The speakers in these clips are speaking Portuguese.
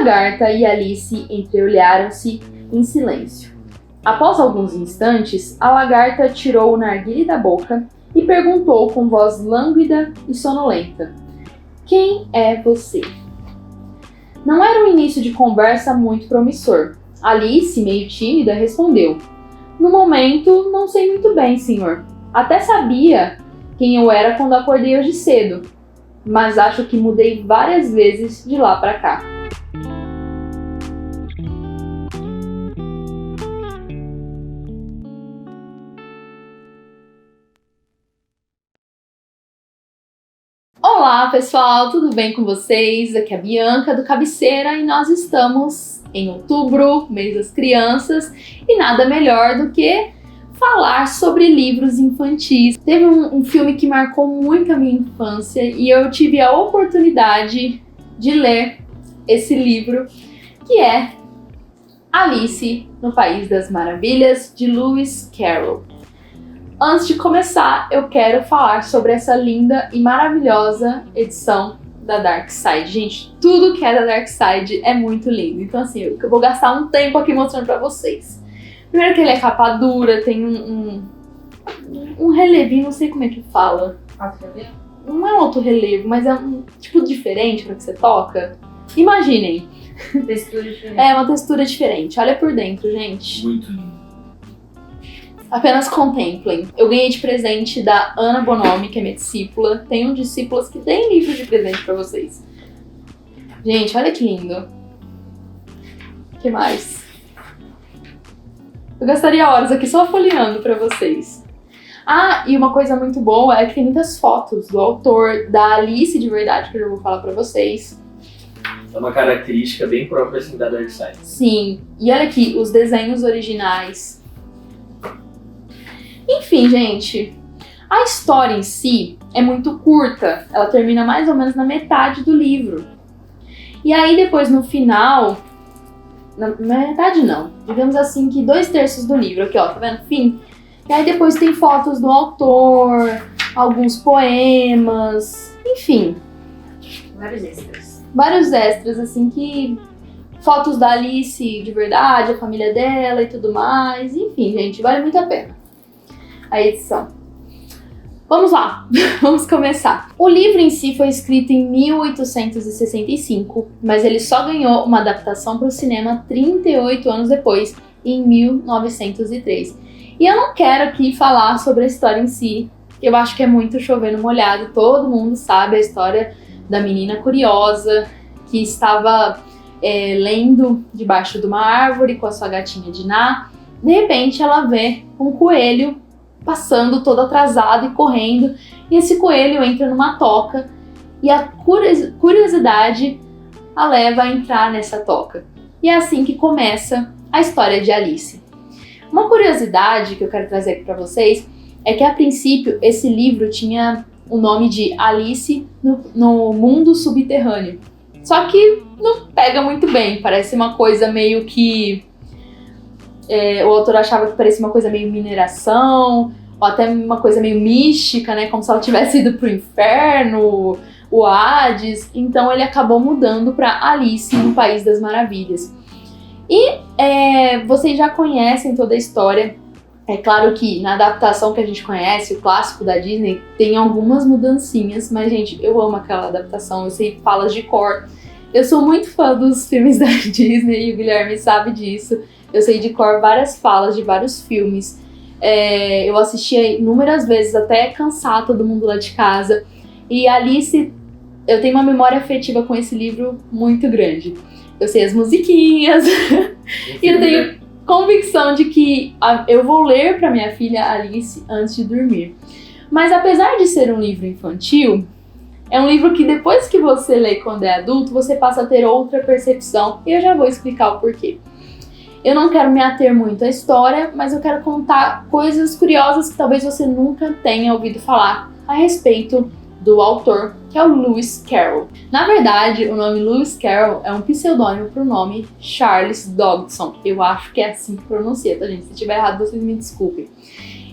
lagarta e Alice entreolharam-se em silêncio. Após alguns instantes, a lagarta tirou o narguilé da boca e perguntou com voz lânguida e sonolenta: "Quem é você?" Não era um início de conversa muito promissor. Alice, meio tímida, respondeu: "No momento, não sei muito bem, senhor. Até sabia quem eu era quando acordei hoje cedo, mas acho que mudei várias vezes de lá pra cá." Olá pessoal, tudo bem com vocês? Aqui é a Bianca do Cabeceira e nós estamos em outubro, mês das crianças, e nada melhor do que falar sobre livros infantis. Teve um filme que marcou muito a minha infância e eu tive a oportunidade de ler esse livro, que é Alice no País das Maravilhas, de Lewis Carroll. Antes de começar, eu quero falar sobre essa linda e maravilhosa edição da Dark Side. Gente, tudo que é da Dark Side é muito lindo. Então, assim, eu vou gastar um tempo aqui mostrando pra vocês. Primeiro que ele é capa dura, tem um relevinho, não sei como é que fala. Não é um outro relevo, mas é um tipo diferente pra que você toca. Imaginem. Textura diferente. É uma textura diferente. Olha por dentro, gente. Muito lindo. Apenas contemplem. Eu ganhei de presente da Ana Bonomi, que é minha discípula. Tem um discípulas que tem livro de presente pra vocês. Gente, olha que lindo. O que mais? Eu gastaria horas aqui só folheando pra vocês. Ah, e uma coisa muito boa é que tem muitas fotos do autor, da Alice de verdade, que eu já vou falar pra vocês. É uma característica bem própria assim, da Dark Side. Sim, e olha aqui, os desenhos originais. Enfim, gente, a história em si é muito curta. Ela termina mais ou menos na metade do livro. E aí depois no final, na metade não, digamos assim que 2/3 do livro, aqui ó, tá vendo? Fim. E aí depois tem fotos do autor, alguns poemas, enfim. Vários extras, assim, que... Fotos da Alice de verdade, a família dela e tudo mais. Enfim, gente, vale muito a pena a edição. Vamos lá, vamos começar. O livro em si foi escrito em 1865, mas ele só ganhou uma adaptação para o cinema 38 anos depois, em 1903. E eu não quero aqui falar sobre a história em si, que eu acho que é muito chover no molhado. Todo mundo sabe a história da menina curiosa que estava lendo debaixo de uma árvore com a sua gatinha Dinah. De repente ela vê um coelho passando todo atrasado e correndo, e esse coelho entra numa toca e a curiosidade a leva a entrar nessa toca. E é assim que começa a história de Alice. Uma curiosidade que eu quero trazer aqui para vocês é que a princípio esse livro tinha o nome de Alice no Mundo Subterrâneo. Só que não pega muito bem, parece uma coisa meio que... o autor achava que parecia uma coisa meio mineração, ou até uma coisa meio mística, né? Como se ela tivesse ido pro inferno, o Hades. Então ele acabou mudando para Alice no País das Maravilhas. E vocês já conhecem toda a história. É claro que na adaptação que a gente conhece, o clássico da Disney, tem algumas mudancinhas, mas, gente, eu amo aquela adaptação, eu sei falas de cor. Eu sou muito fã dos filmes da Disney e o Guilherme sabe disso. Eu sei de cor várias falas de vários filmes. Eu assisti inúmeras vezes até cansar todo mundo lá de casa. E Alice, eu tenho uma memória afetiva com esse livro muito grande. Eu sei as musiquinhas e eu tenho convicção de que eu vou ler para minha filha Alice antes de dormir. Mas apesar de ser um livro infantil, é um livro que depois que você lê quando é adulto, você passa a ter outra percepção. E eu já vou explicar o porquê. Eu não quero me ater muito à história, mas eu quero contar coisas curiosas que talvez você nunca tenha ouvido falar a respeito do autor, que é o Lewis Carroll. Na verdade, o nome Lewis Carroll é um pseudônimo para o nome Charles Dodgson. Eu acho que é assim que pronuncia, tá, gente? Se estiver errado, vocês me desculpem.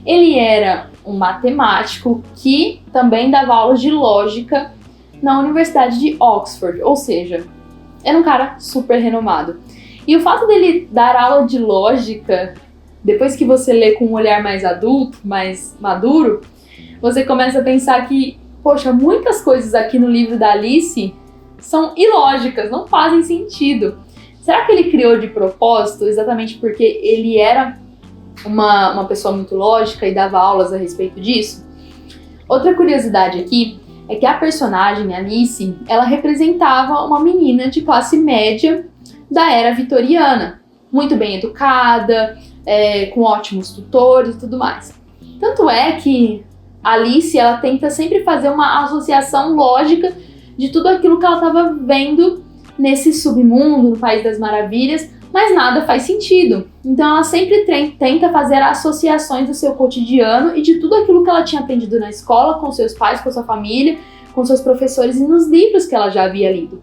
Ele era um matemático que também dava aulas de lógica na Universidade de Oxford, ou seja, era um cara super renomado. E o fato dele dar aula de lógica, depois que você lê com um olhar mais adulto, mais maduro, você começa a pensar que, poxa, muitas coisas aqui no livro da Alice são ilógicas, não fazem sentido. Será que ele criou de propósito exatamente porque ele era uma pessoa muito lógica e dava aulas a respeito disso? Outra curiosidade aqui é que a personagem Alice, ela representava uma menina de classe média da era vitoriana, muito bem educada, com ótimos tutores e tudo mais. Tanto é que Alice, ela tenta sempre fazer uma associação lógica de tudo aquilo que ela estava vendo nesse submundo, no País das Maravilhas, mas nada faz sentido. Então ela sempre tenta fazer associações do seu cotidiano e de tudo aquilo que ela tinha aprendido na escola, com seus pais, com sua família, com seus professores e nos livros que ela já havia lido.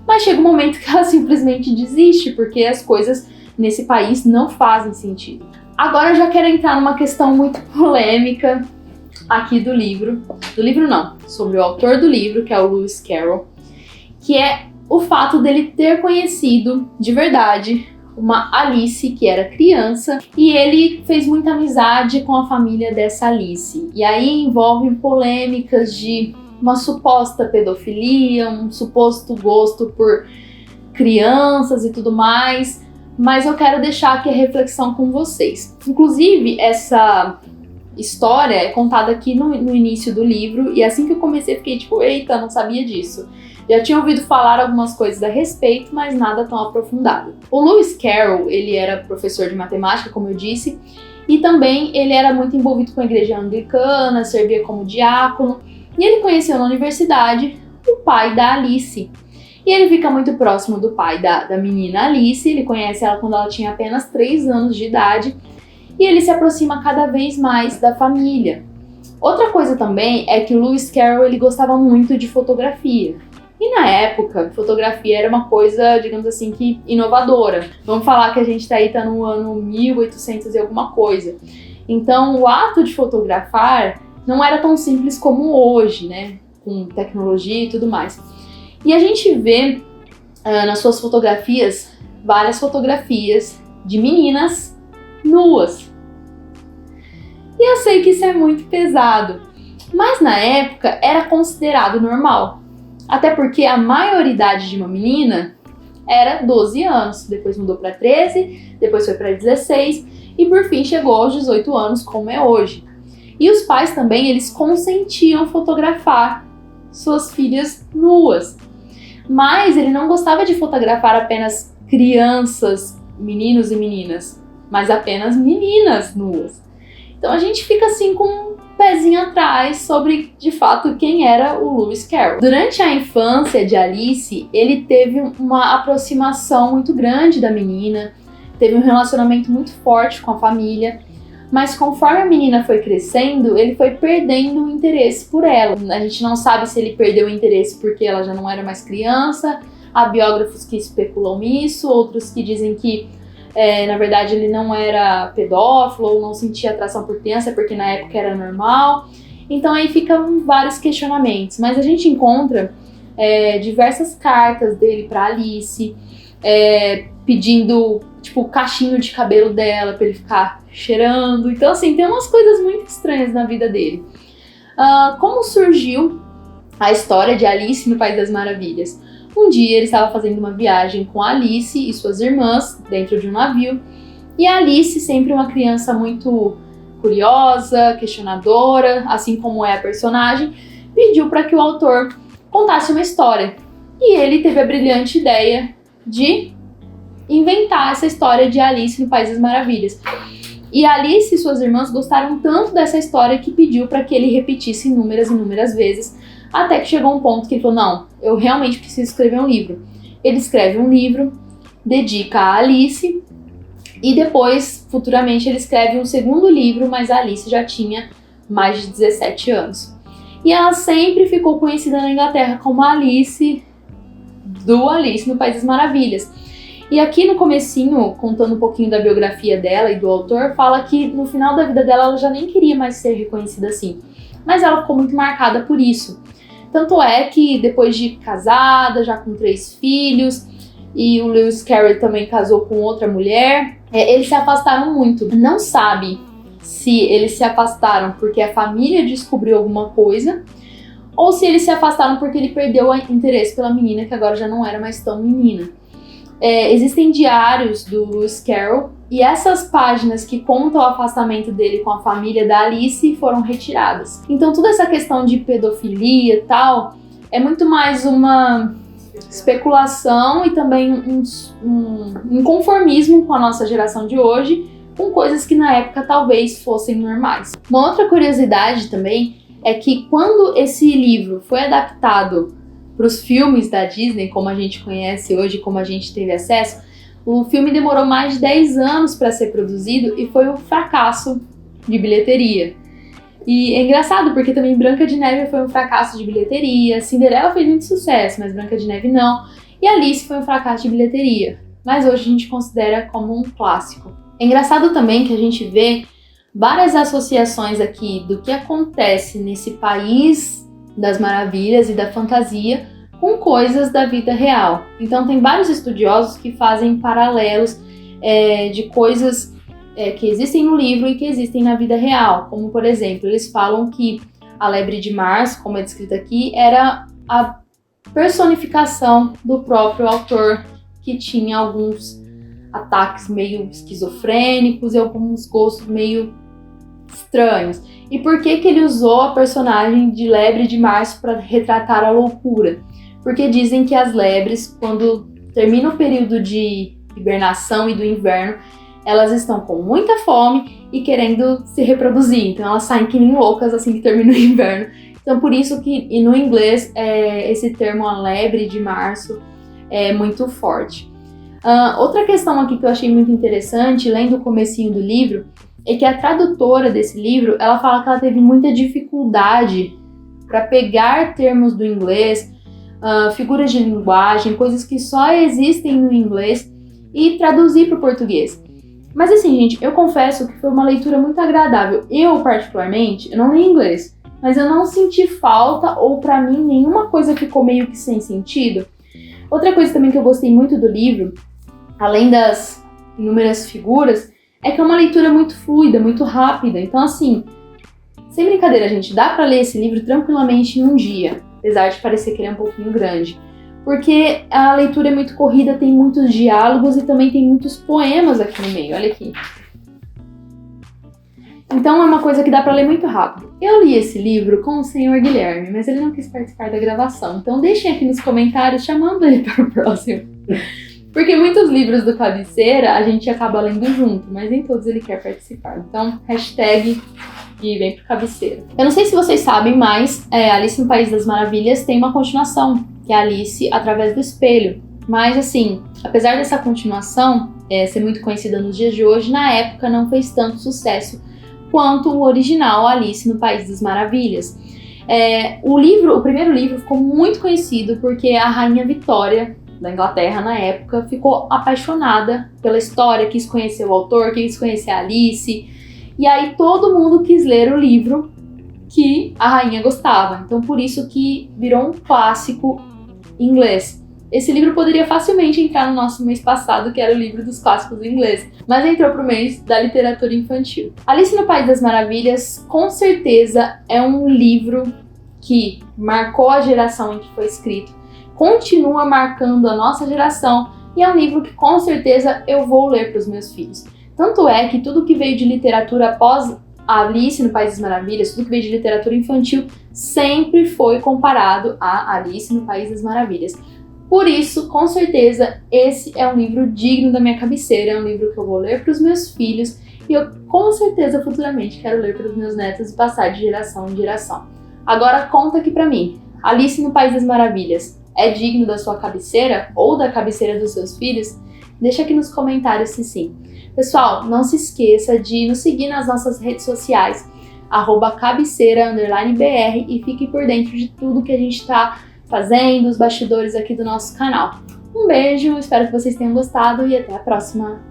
Mas chega um momento que ela simplesmente desiste, porque as coisas nesse país não fazem sentido. Agora eu já quero entrar numa questão muito polêmica aqui do livro. Do livro não, sobre o autor do livro, que é o Lewis Carroll, que é o fato dele ter conhecido de verdade uma Alice que era criança e ele fez muita amizade com a família dessa Alice. E aí envolve polêmicas de uma suposta pedofilia, um suposto gosto por crianças e tudo mais, mas eu quero deixar aqui a reflexão com vocês. Inclusive, essa história é contada aqui no início do livro e assim que eu comecei eu fiquei tipo, eita, não sabia disso. Já tinha ouvido falar algumas coisas a respeito, mas nada tão aprofundado. O Lewis Carroll, ele era professor de matemática, como eu disse, e também ele era muito envolvido com a igreja anglicana, servia como diácono, e ele conheceu na universidade o pai da Alice. E ele fica muito próximo do pai da menina Alice, ele conhece ela quando ela tinha apenas 3 anos de idade, e ele se aproxima cada vez mais da família. Outra coisa também é que o Lewis Carroll, ele gostava muito de fotografia. E na época, fotografia era uma coisa, digamos assim, que inovadora. Vamos falar que a gente tá no ano 1800 e alguma coisa. Então, o ato de fotografar não era tão simples como hoje, né? Com tecnologia e tudo mais. E a gente vê nas suas fotografias, várias fotografias de meninas nuas. E eu sei que isso é muito pesado, mas na época era considerado normal. Até porque a maioridade de uma menina era 12 anos, depois mudou para 13, depois foi para 16 e por fim chegou aos 18 anos, como é hoje. E os pais também, eles consentiam fotografar suas filhas nuas. Mas ele não gostava de fotografar apenas crianças, meninos e meninas, mas apenas meninas nuas. Então a gente fica assim com um pezinho atrás sobre, de fato, quem era o Lewis Carroll. Durante a infância de Alice, ele teve uma aproximação muito grande da menina, teve um relacionamento muito forte com a família, mas conforme a menina foi crescendo, ele foi perdendo o interesse por ela. A gente não sabe se ele perdeu o interesse porque ela já não era mais criança, há biógrafos que especulam isso, outros que dizem que na verdade ele não era pedófilo ou não sentia atração por criança porque na época era normal. Então aí ficam vários questionamentos, mas a gente encontra diversas cartas dele para Alice, pedindo tipo o cachinho de cabelo dela para ele ficar cheirando. Então assim, tem umas coisas muito estranhas na vida dele. Como surgiu a história de Alice no País das Maravilhas? Um dia ele estava fazendo uma viagem com a Alice e suas irmãs dentro de um navio, e a Alice, sempre uma criança muito curiosa, questionadora, assim como é a personagem, pediu para que o autor contasse uma história. E ele teve a brilhante ideia de inventar essa história de Alice no País das Maravilhas. E a Alice e suas irmãs gostaram tanto dessa história que pediu para que ele repetisse inúmeras e inúmeras vezes, até que chegou um ponto que ele falou, não, eu realmente preciso escrever um livro. Ele escreve um livro, dedica a Alice, e depois, futuramente, ele escreve um segundo livro, mas a Alice já tinha mais de 17 anos. E ela sempre ficou conhecida na Inglaterra como a Alice, do Alice no País das Maravilhas. E aqui no comecinho, contando um pouquinho da biografia dela e do autor, fala que no final da vida dela ela já nem queria mais ser reconhecida assim. Mas ela ficou muito marcada por isso. Tanto é que depois de casada, já com 3 filhos, e o Lewis Carroll também casou com outra mulher. Eles se afastaram muito. Não sabe se eles se afastaram porque a família descobriu alguma coisa ou se eles se afastaram porque ele perdeu o interesse pela menina, que agora já não era mais tão menina. Existem diários do Lewis Carroll e essas páginas que contam o afastamento dele com a família da Alice foram retiradas. Então toda essa questão de pedofilia e tal é muito mais uma especulação e também um conformismo com a nossa geração de hoje, com coisas que na época talvez fossem normais. Uma outra curiosidade também é que quando esse livro foi adaptado para os filmes da Disney, como a gente conhece hoje, como a gente teve acesso, o filme demorou mais de 10 anos para ser produzido e foi um fracasso de bilheteria. E é engraçado porque também Branca de Neve foi um fracasso de bilheteria, Cinderela fez muito sucesso, mas Branca de Neve não, e Alice foi um fracasso de bilheteria, mas hoje a gente considera como um clássico. É engraçado também que a gente vê várias associações aqui do que acontece nesse país das maravilhas e da fantasia com coisas da vida real. Então tem vários estudiosos que fazem paralelos de coisas que existem no livro e que existem na vida real. Como, por exemplo, eles falam que a lebre de Março, como é descrita aqui, era a personificação do próprio autor, que tinha alguns ataques meio esquizofrênicos e alguns gostos meio estranhos. E por que ele usou a personagem de lebre de Março para retratar a loucura? Porque dizem que as lebres, quando termina o período de hibernação e do inverno, elas estão com muita fome e querendo se reproduzir. Então elas saem que nem loucas assim que termina o inverno. Então por isso que e no inglês esse termo a lebre de março é muito forte. Outra questão aqui que eu achei muito interessante, lendo o comecinho do livro, é que a tradutora desse livro, ela fala que ela teve muita dificuldade para pegar termos do inglês, figuras de linguagem, coisas que só existem no inglês e traduzir para o português. Mas assim, gente, eu confesso que foi uma leitura muito agradável. Eu, particularmente, eu não li inglês, mas eu não senti falta ou para mim nenhuma coisa ficou meio que sem sentido. Outra coisa também que eu gostei muito do livro, além das inúmeras figuras, é que é uma leitura muito fluida, muito rápida. Então assim, sem brincadeira, gente, dá pra ler esse livro tranquilamente em um dia, apesar de parecer que ele é um pouquinho grande. Porque a leitura é muito corrida, tem muitos diálogos e também tem muitos poemas aqui no meio, olha aqui. Então é uma coisa que dá pra ler muito rápido. Eu li esse livro com o senhor Guilherme, mas ele não quis participar da gravação. Então deixem aqui nos comentários chamando ele para o próximo. Porque muitos livros do Cabeceira a gente acaba lendo junto, mas nem todos ele quer participar. Então, hashtag e vem pro Cabeceira. Eu não sei se vocês sabem, mas Alice no País das Maravilhas tem uma continuação, que é Alice através do Espelho. Mas assim, apesar dessa continuação ser muito conhecida nos dias de hoje, na época não fez tanto sucesso quanto o original Alice no País das Maravilhas. O primeiro livro ficou muito conhecido porque a Rainha Vitória da Inglaterra na época ficou apaixonada pela história, quis conhecer o autor, quis conhecer a Alice, e aí todo mundo quis ler o livro que a rainha gostava. Então por isso que virou um clássico em inglês. Esse livro poderia facilmente entrar no nosso mês passado, que era o livro dos clássicos em inglês, mas entrou pro mês da literatura infantil. Alice no País das Maravilhas, com certeza, é um livro que marcou a geração em que foi escrito, continua marcando a nossa geração e é um livro que com certeza eu vou ler para os meus filhos. Tanto é que tudo que veio de literatura após Alice no País das Maravilhas, tudo que veio de literatura infantil, sempre foi comparado a Alice no País das Maravilhas. Por isso, com certeza, esse é um livro digno da minha cabeceira, é um livro que eu vou ler para os meus filhos e eu com certeza futuramente quero ler para os meus netos e passar de geração em geração. Agora conta aqui para mim, Alice no País das Maravilhas é digno da sua cabeceira ou da cabeceira dos seus filhos? Deixa aqui nos comentários se sim. Pessoal, não se esqueça de nos seguir nas nossas redes sociais, @cabeceira_br, e fique por dentro de tudo que a gente está fazendo, os bastidores aqui do nosso canal. Um beijo, espero que vocês tenham gostado e até a próxima!